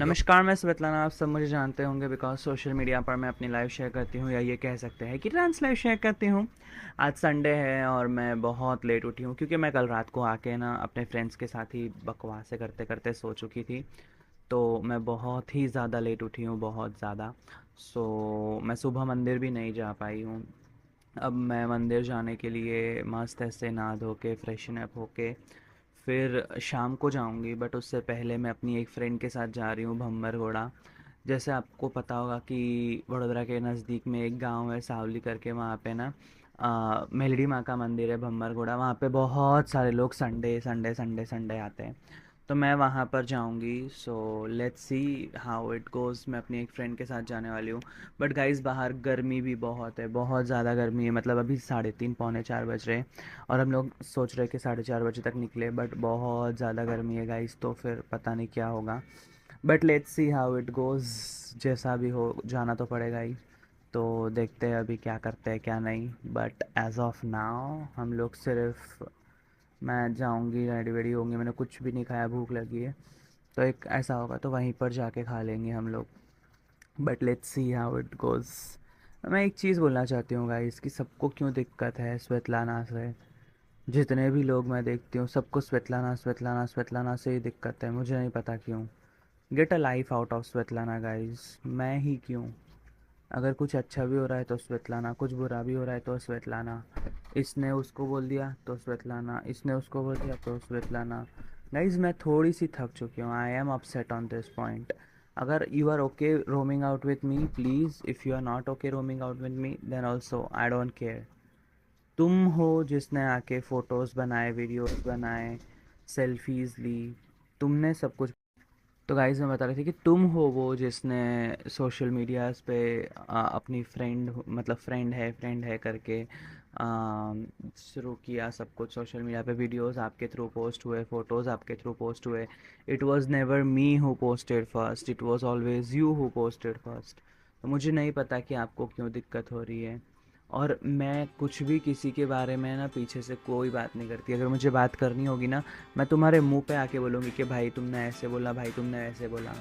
नमस्कार, मैं स्वेतलाना। आप सब मुझे जानते होंगे बिकॉज सोशल मीडिया पर मैं अपनी लाइफ शेयर करती हूँ, या ये कह सकते हैं कि डांस लाइफ शेयर करती हूँ। आज संडे है और मैं बहुत लेट उठी हूँ क्योंकि मैं कल रात को आके ना अपने फ्रेंड्स के साथ ही बकवासें करते करते सो चुकी थी। तो मैं बहुत ही ज़्यादा लेट उठी हूँ, बहुत ज़्यादा। सो मैं सुबह मंदिर भी नहीं जा पाई हूँ। अब मैं मंदिर जाने के लिए मस्त ऐसे नहा धो के फ्रेशन अप होके फिर शाम को जाऊंगी, बट उससे पहले मैं अपनी एक फ्रेंड के साथ जा रही हूँ भंबरगोड़ा। जैसे आपको पता होगा कि वडोदरा के नज़दीक में एक गांव है सावली करके, वहाँ पे ना मेलडी माँ का मंदिर है भंबरगोड़ा। वहाँ पे बहुत सारे लोग संडे संडे संडे संडे आते हैं। तो मैं वहाँ पर जाऊँगी। So let's see how it goes. मैं अपनी एक फ्रेंड के साथ जाने वाली हूँ। बट गाइस बाहर गर्मी भी बहुत है, बहुत ज़्यादा गर्मी है। मतलब अभी 3:30 पौने 4 बज रहे हैं और हम लोग सोच रहे हैं कि 4:30 बजे तक निकले, बट बहुत ज़्यादा गर्मी है गाइस। तो फिर पता नहीं क्या होगा, but let's see how it goes. जैसा भी हो जाना तो पड़ेगा ही। तो देखते हैं अभी क्या करते हैं क्या नहीं। बट एज ऑफ नाउ हम लोग सिर्फ, मैं जाऊंगी, रेडी वेडी होंगी, मैंने कुछ भी नहीं खाया, भूख लगी है। तो एक ऐसा होगा तो वहीं पर जाके खा लेंगे हम लोग। But let's see how it goes. मैं एक चीज़ बोलना चाहती हूँ गाइस कि सबको क्यों दिक्कत है स्वेतलाना से। जितने भी लोग मैं देखती हूँ सबको स्वेतलाना स्वेतलाना स्वेतलाना से ही दिक्कत है, मुझे नहीं पता क्यों। Get a life out of Svetlana guys. मैं ही क्यों? अगर कुछ अच्छा भी हो रहा है तो स्वेतलाना, कुछ बुरा भी हो रहा है तो स्वेतलाना। इसने उसको बोल दिया तो स्वेतलाना, इसने उसको बोल दिया तो स्वेतलाना। गाइज मैं थोड़ी सी थक चुकी हूँ। I am upset on this point. अगर you are okay roaming out with me please, if you are not okay roaming out with me then also I don't care. तुम हो जिसने आके फ़ोटोज़ बनाए, वीडियोज़ बनाए, सेल्फीज़ ली, तुमने सब कुछ। तो गाइस मैं बता रही थी कि तुम हो वो जिसने सोशल मीडियाज़ पे अपनी फ्रेंड, मतलब फ्रेंड है करके शुरू किया सब कुछ। सोशल मीडिया पे वीडियोस आपके थ्रू पोस्ट हुए, फ़ोटोज़ आपके थ्रू पोस्ट हुए। It was never me who posted first, it was always you who posted first. तो मुझे नहीं पता कि आपको क्यों दिक्कत हो रही है। और मैं कुछ भी किसी के बारे में ना पीछे से कोई बात नहीं करती। अगर मुझे बात करनी होगी ना, मैं तुम्हारे मुंह पे आके बोलूँगी कि भाई तुमने ऐसे बोला, भाई तुमने ऐसे बोला।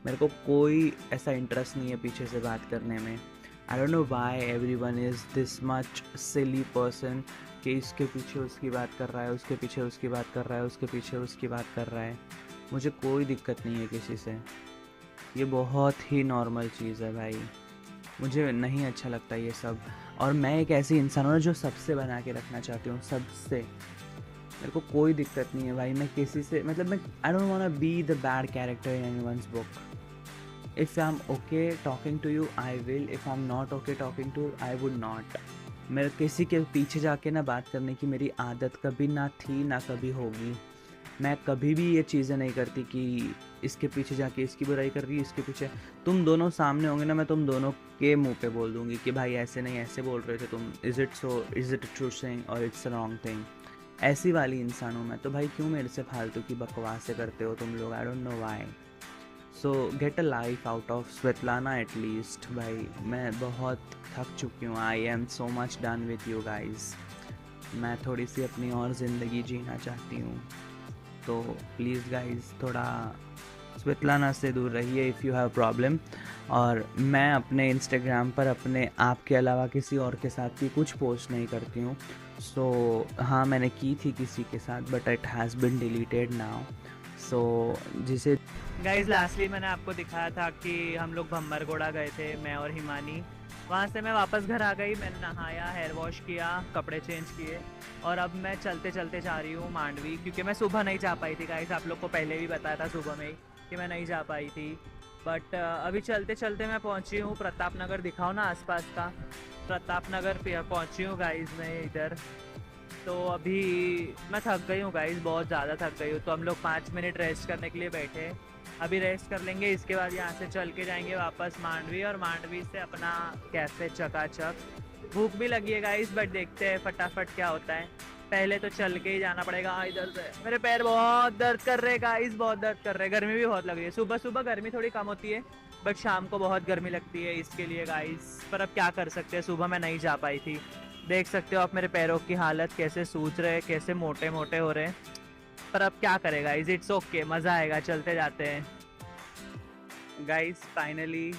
मेरे को कोई ऐसा इंटरेस्ट नहीं है पीछे से बात करने में। I don't know why every one is this much silly person कि इसके पीछे उसकी बात कर रहा है, उसके पीछे उसकी बात कर रहा है, उसके पीछे उसकी बात कर रहा है। मुझे कोई दिक्कत नहीं है किसी से। ये बहुत ही नॉर्मल चीज़ है भाई। मुझे नहीं अच्छा लगता ये सब। और मैं एक ऐसी इंसान हूँ ना जो सबसे बना के रखना चाहती हूँ, सबसे। मेरे को कोई दिक्कत नहीं है भाई, मैं किसी से, मतलब मैं, I don't want be the bad character in anyone's book. If I am okay talking to you I will, if I am not okay talking to I would not. मेरे किसी के पीछे जाके ना बात करने की मेरी आदत कभी ना थी ना कभी होगी। मैं कभी भी ये चीज़ें नहीं करती कि इसके पीछे जाके इसकी बुराई कर रही है, इसके पीछे। तुम दोनों सामने होंगे ना, मैं तुम दोनों के मुंह पे बोल दूंगी कि भाई ऐसे नहीं, ऐसे बोल रहे थे तुम। Is it so, is it true thing और इट्स अ रॉन्ग थिंग। ऐसी वाली इंसान हूँ मैं। तो भाई क्यों मेरे से फालतू की बकवासें करते हो तुम लोग? I don't know why. So get a life out of Svetlana at least. भाई मैं बहुत थक चुकी हूँ। I am so much done with you guys. मैं थोड़ी सी अपनी और ज़िंदगी जीना चाहती हूँ। तो प्लीज़ गाइज थोड़ा स्वेतलाना से दूर रहिए इफ़ यू हैव प्रॉब्लम। और मैं अपने इंस्टाग्राम पर अपने आप के अलावा किसी और के साथ भी कुछ पोस्ट नहीं करती हूँ। सो हाँ, मैंने की थी किसी के साथ but it has been deleted now. So जिसे गाइज लास्टली मैंने आपको दिखाया था कि हम लोग भंबरगोड़ा गए थे, मैं और हिमानी। वहाँ से मैं वापस घर आ गई, मैंने नहाया, हेयर वॉश किया, कपड़े चेंज किए, और अब मैं चलते चलते जा रही हूँ मांडवी, क्योंकि मैं सुबह नहीं जा पाई थी गाइस। आप लोग को पहले भी बताया था सुबह में ही कि मैं नहीं जा पाई थी। बट अभी चलते चलते मैं पहुँची हूँ प्रताप नगर। दिखाओ ना आसपास का। प्रताप नगर पहुँची हूँ गाइस मैं इधर। तो अभी मैं थक गई हूँ गाइस, बहुत ज़्यादा थक गई हूँ। तो हम लोग 5 मिनट रेस्ट करने के लिए बैठे हैं। अभी रेस्ट कर लेंगे, इसके बाद यहाँ से चल के जाएंगे वापस मांडवी, और मांडवी से अपना कैफे चकाचक। भूख भी लगी है गाइस, बट देखते हैं फटाफट क्या होता है। पहले तो चल के ही जाना पड़ेगा। इधर से मेरे पैर बहुत दर्द कर रहे हैं गाइस, बहुत दर्द कर रहे हैं। गर्मी भी बहुत लग रही है। सुबह सुबह गर्मी थोड़ी कम होती है, बट शाम को बहुत गर्मी लगती है इसके लिए गाइस। पर अब क्या कर सकते हैं, सुबह मैं नहीं जा पाई थी। देख सकते हो आप मेरे पैरों की हालत कैसे सूज रहे हैं, कैसे मोटे मोटे हो रहे हैं। पर अब क्या करेगा, इज इट्स ओके, मज़ा आएगा, चलते जाते हैं। गाइस फाइनली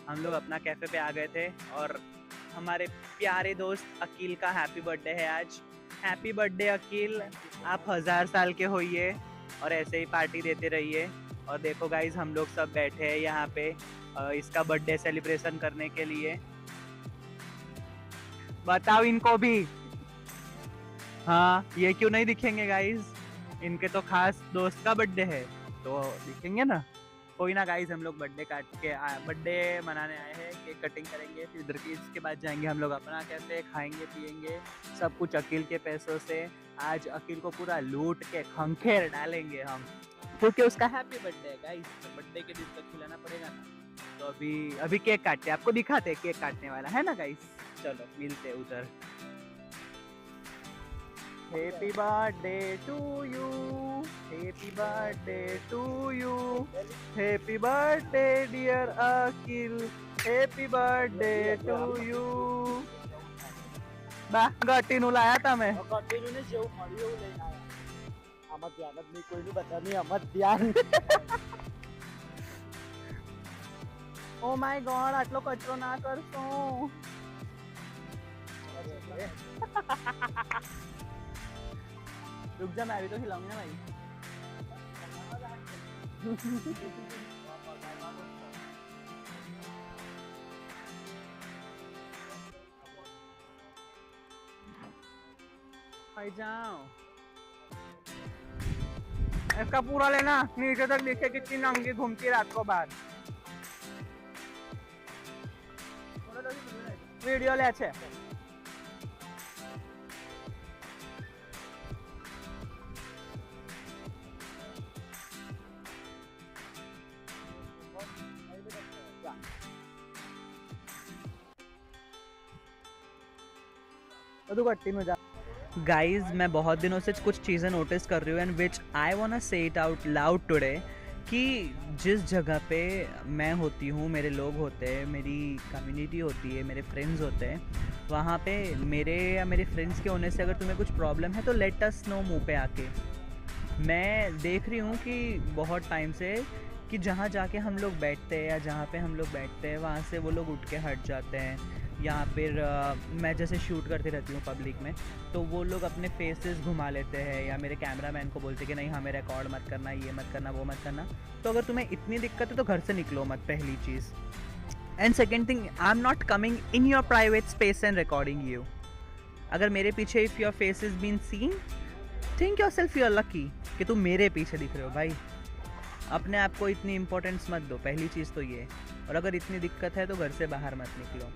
हम लोग अपना कैफ़े पे आ गए थे और हमारे प्यारे दोस्त अकील का हैप्पी बर्थडे है आज। हैप्पी बर्थडे अकील, आप 1000 साल के होइए और ऐसे ही पार्टी देते रहिए। और देखो गाइस हम लोग सब बैठे हैं यहाँ पे इसका बर्थडे सेलिब्रेशन करने के लिए। बताओ इनको भी। हाँ, ये क्यों नहीं दिखेंगे गाइस, इनके तो खास दोस्त का बर्थडे है तो दिखेंगे ना। कोई ना गाइस, हम लोग बर्थडे काट के बर्थडे मनाने आए हैं, केक कटिंग करेंगे, फिर इधर के इसके बाद जाएंगे हम लोग अपना कैफे, खाएंगे पिएंगे सब कुछ अकील के पैसों से। आज अकील को पूरा लूट के खंखेर डालेंगे हम, क्योंकि उसका हैप्पी बर्थडे है गाइस, तो बर्थडे के दिन तो खिलाना पड़ेगा ना। तो अभी केक काटते, आपको दिखाते केक काटने वाला है ना गाइस। चलो मिलते उधर। Happy birthday to you, happy birthday to you, happy birthday dear Akil, happy birthday to you. બા ગટીનું લાયા તમે? ગટીનું ને જેવું મળ્યું એવું લઈને આયા. આમાં ધ્યાન જ નહીં, કોઈનું બધા નહીં, આમાં ધ્યાન. ઓ માય ગોડ, આટલો કચરો ના કરશો. रुक जा, मैं अभी तो खिलाऊंगा भाई। भाई जाओ, इसका पूरा लेना, नीचे तक देखे कितनी नंगी घूमती रात को बाहर। वीडियो ले अच्छे। गाइज मैं बहुत दिनों से कुछ चीज़ें नोटिस कर रही हूँ and which I want say it out loud today, कि जिस जगह पे मैं होती हूँ, मेरे लोग होते हैं, मेरी कम्युनिटी होती है, मेरे फ्रेंड्स होते हैं, वहाँ पे मेरे या मेरे फ्रेंड्स के होने से अगर तुम्हें कुछ प्रॉब्लम है तो लेट अस नो मुँह पे आके। मैं देख रही हूँ कि बहुत टाइम से कि जहाँ जाके हम लोग बैठते हैं या जहाँ पे हम लोग बैठते हैं वहाँ से वो लोग उठ के हट जाते हैं, या फिर मैं जैसे शूट करती रहती हूँ पब्लिक में तो वो लोग अपने फेसेस घुमा लेते हैं या मेरे कैमरामैन को बोलते कि नहीं हमें रिकॉर्ड मत करना, ये मत करना, वो मत करना। तो अगर तुम्हें इतनी दिक्कत है तो घर से निकलो मत, पहली चीज़। And second thing, I am not coming in your private space and recording you. अगर मेरे पीछे if your face is been seen, think your self you are lucky कि तुम मेरे पीछे दिख रहे हो। भाई अपने आप को इतनी इंपॉर्टेंस मत दो, पहली चीज़ तो ये। और अगर इतनी दिक्कत है तो घर से बाहर मत निकलो।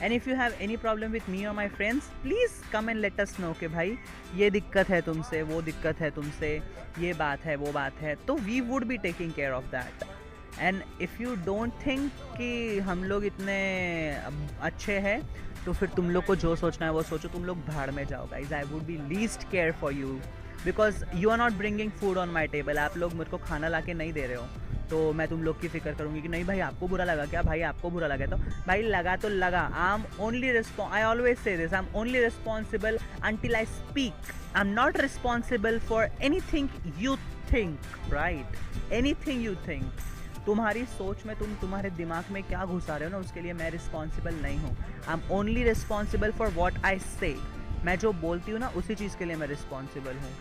And if you have any problem with me और my friends, please come and let us know कि भाई ये दिक्कत है तुमसे, वो दिक्कत है तुमसे, ये बात है, वो बात है, तो we would be taking care of that. And if you don't think कि हम लोग इतने अच्छे हैं तो फिर तुम लोग को जो सोचना है वो सोचो, तुम लोग भाड़ में जाओ guys. I would be least care for you because you are not bringing food on my table. आप लोग मेरे को खाना ला के नहीं दे रहे हो तो मैं तुम लोग की फिक्र करूँगी कि नहीं भाई आपको बुरा लगा क्या, भाई आपको बुरा लगा तो भाई लगा तो लगा। I always say this, I am only responsible until I speak. I am not responsible for anything you think, right, anything you think. तुम्हारी सोच में तुम्हारे दिमाग में क्या घुसा रहे हो ना, उसके लिए मैं रिस्पॉन्सिबल नहीं हूँ। I am only responsible for what I से। मैं जो बोलती हूँ ना उसी चीज़ के लिए मैं रिस्पॉन्सिबल हूँ।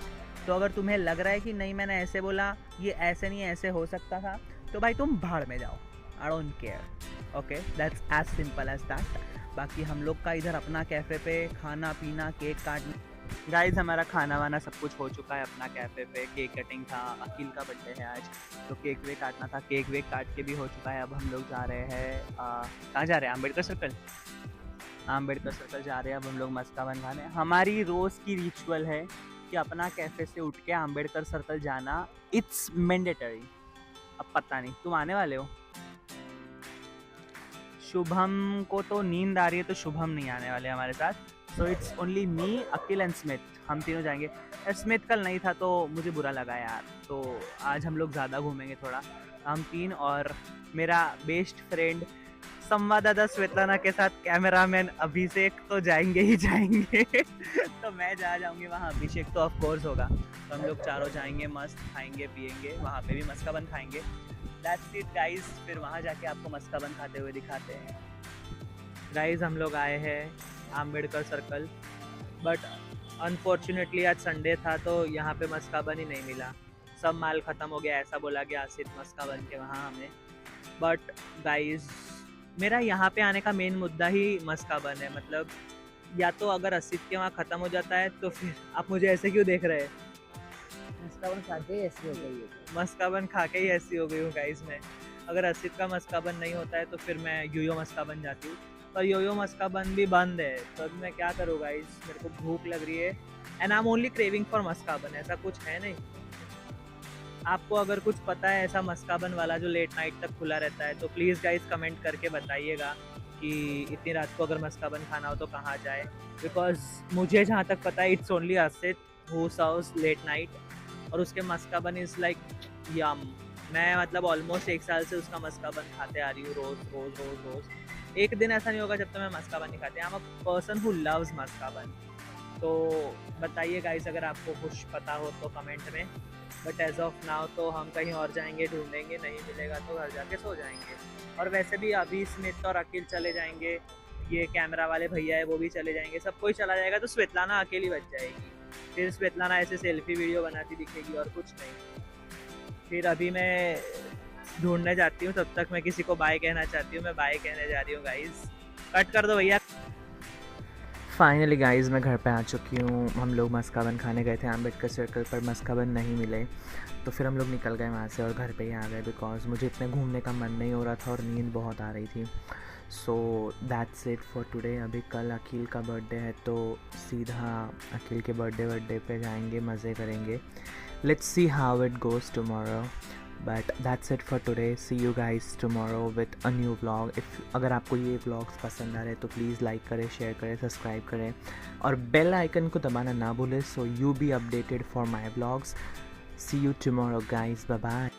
तो अगर तुम्हें लग रहा है कि नहीं मैंने ऐसे बोला, ये ऐसे नहीं ऐसे हो सकता था, तो भाई तुम भाड़ में जाओ। I don't care, okay, that's as simple as that. बाकी हम लोग का इधर अपना कैफ़े पे खाना पीना, केक काटना। गाइज हमारा खाना वाना सब कुछ हो चुका है अपना कैफ़े पे। केक कटिंग था, अकील का बर्थडे है आज तो केक वेक काटना था, केक वेक काट के भी हो चुका है। अब हम लोग जा रहे हैं, कहाँ जा रहे हैं, अम्बेडकर सर्कल। अम्बेडकर सर्कल जा रहे हैं अब हम लोग मस्का बन खाने। हमारी रोज़ की रिचुअल है कि अपना कैफ़े से उठ के अम्बेडकर सर्कल जाना, इट्स मैंडेटरी। अब पता नहीं तुम आने वाले हो। शुभम को तो नींद आ रही है तो शुभम नहीं आने वाले हमारे साथ। So it's only me, Akeel and Smith, हम तीनों जाएंगे। स्मिथ कल नहीं था तो मुझे बुरा लगा यार, तो आज हम लोग ज़्यादा घूमेंगे थोड़ा, हम तीन और मेरा बेस्ट फ्रेंड संवाददाता स्वेतलाना के साथ कैमरामैन अभिषेक तो जाएंगे ही जाएंगे। तो मैं जाऊंगी वहाँ, अभिषेक तो ऑफ कोर्स होगा। तो हम लोग चारों जाएंगे, मस्त खाएंगे पिएंगे, वहाँ पे भी मस्का बन खाएंगे। दैट्स इट गाइस, फिर वहाँ जाके आपको मस्का बन खाते हुए दिखाते हैं। गाइस हम लोग आए हैं आम्बेडकर सर्कल, बट अनफॉर्चुनेटली आज संडे था तो यहाँ पे मस्का बन ही नहीं मिला, सब माल ख़त्म हो गया ऐसा बोला गया सिर्फ मस्का बन के वहाँ हमें। बट गाइस मेरा यहाँ पे आने का मेन मुद्दा ही मस्का बन है, मतलब या तो अगर असित के वहाँ ख़त्म हो जाता है तो फिर आप मुझे ऐसे क्यों देख रहे हैं? मस्काबन खा के ऐसी हो गई है। मस्काबन खा के ही ऐसी हो गई हूँ गाइस मैं। अगर असित का मस्काबन नहीं होता है तो फिर मैं योयो मस्काबन जाती हूँ, पर योयो मस्काबन भी बंद है, तो अभी मैं क्या करूँ गाइस, मेरे को भूख लग रही है and I am only craving for maska bun, ऐसा कुछ है नहीं। आपको अगर कुछ पता है ऐसा मस्काबन वाला जो लेट नाइट तक खुला रहता है तो प्लीज़ गाइस कमेंट करके बताइएगा कि इतनी रात को अगर मस्काबन खाना हो तो कहाँ जाए, बिकॉज मुझे जहाँ तक पता है it's only Asit who serves late night, और उसके मस्काबन इज़ लाइक यम। मैं मतलब ऑलमोस्ट 1 साल से उसका मस्काबन खाते आ रही हूँ रोज़ रोज़ रोज़ रोज़। एक दिन ऐसा नहीं होगा जब तक मैं मस्काबन नहीं खाती। I am a person who loves maska bun. तो बताइए गाइस अगर आपको कुछ पता हो तो कमेंट में, बट एज ऑफ नाउ तो हम कहीं और जाएंगे, ढूंढेंगे, नहीं मिलेगा तो घर जाके सो जाएंगे। और वैसे भी अभी स्मिथ और अखिल चले जाएंगे, ये कैमरा वाले भैया है वो भी चले जाएंगे, सब कोई चला जाएगा तो स्वेतलाना अकेली बच जाएगी। फिर स्वेतलाना ऐसे सेल्फी वीडियो बनाती दिखेगी और कुछ नहीं। फिर अभी मैं ढूंढने जाती हूँ, तब तक मैं किसी को बाय कहना चाहती हूँ, मैं बाय कहने जा रही हूँ गाइस। कट कर दो भैया। फाइनली गाइस मैं घर पे आ चुकी हूँ। हम लोग मस्काबन खाने गए थे अम्बेडकर सर्कल पर, मस्काबन नहीं मिले तो फिर हम लोग निकल गए वहाँ से और घर पे ही आ गए, बिकॉज मुझे इतने घूमने का मन नहीं हो रहा था और नींद बहुत आ रही थी। So that's it for today. अभी कल अखिल का बर्थडे है तो सीधा अखिल के बर्थडे पे जाएंगे, मज़े करेंगे। Let's see how it goes tomorrow, but that's it for today. See you guys tomorrow with a new vlog. अगर आपको ये व्लॉग्स पसंद आ रहे हैं तो प्लीज़ लाइक करें, शेयर करें, सब्सक्राइब करें और बेल आइकन को दबाना ना भूलें, so you be updated for my vlogs. See you tomorrow guys, bye bye.